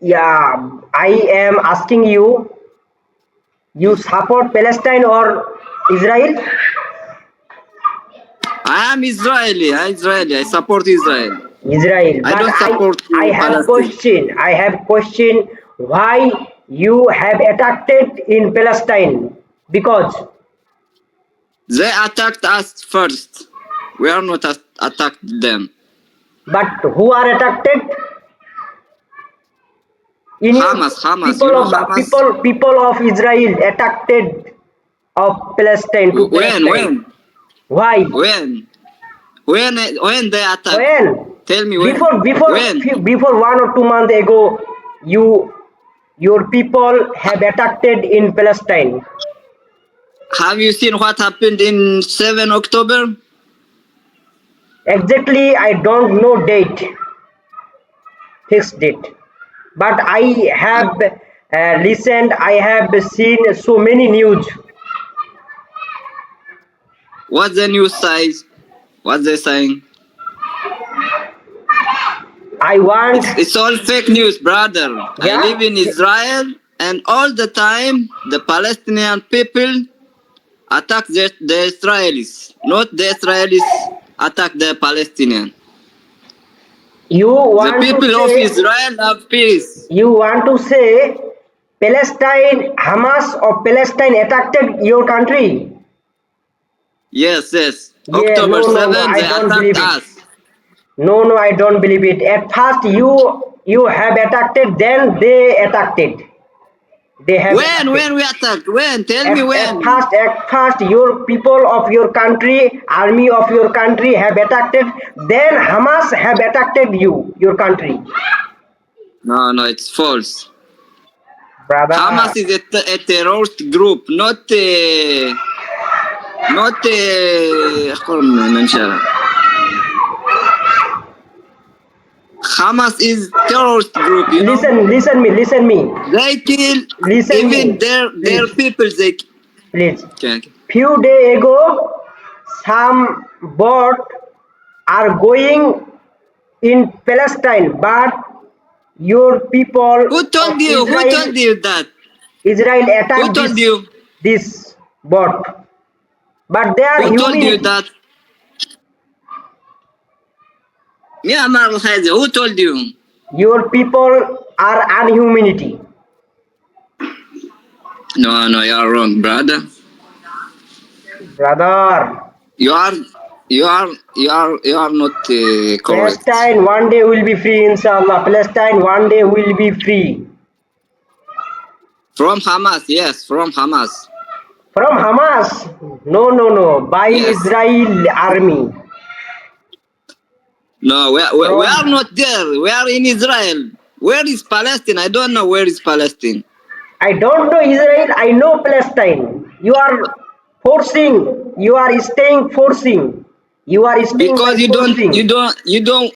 Yeah, I am asking you, you support Palestine or Israel? I am Israeli. I Israeli. I support Israel. Israel. I But don't I support I have Palestine. question. I have question why you have attacked in Palestine? Because They attacked us first. We are not attacked them. but who are attacked? In Hamas. You know Hamas? people of Israel attacked of Palestine to Palestine. When? Why? When? When they attack? When? Tell me when. Before When? before 1 or 2 months ago, your people have attacked in Palestine. Have you seen what happened in 7 October? Exactly, I don't know date, fixed date, but I have listened. I have seen so many news. What's the news size? What's they saying? I want, It's all fake news, brother. I yeah, live in Israel, and all the time the Palestinian people attack the Israelis, not the Israelis attack the Palestinian. you The want to people of say, Israel have peace. you want to say, Palestine, Hamas of Palestine attacked your country. Yes. Yeah, October no, 7, I they don't attacked believe it. us. No, I don't believe it. At first, you have attacked it, then they attacked it. They have attacked it. When we attacked? When? Tell me when. At first, your people of your country, army of your country have attacked it. Then Hamas have attacked you, your country, No, it's false. brother. Hamas is a terrorist group, not איך קוראים לממשלה? Hamas is terrorist group, you know. Listen me, They kill listen even me, their please, people. They please. okay. Few days ago, some boat are going in Palestine, but your people Who of told you? Who told you that? Israel Who attacked told you? this boat, but they are Who told you humanity. that? Myanmar has. Who told you? Your people are unhumanity, No, you are wrong, brother. brother. You are, you are not correct. Palestine one day will be free, inshallah. Palestine one day will be free. From Hamas, yes, from Hamas, From Hamas? No. By yes. Israel army. No, we are From not there. We are in Israel. Where is Palestine? I don't know where is Palestine. I don't know Israel. I know Palestine. You are forcing. You are staying forcing. You are staying by Because you don't, you forcing. don't, you don't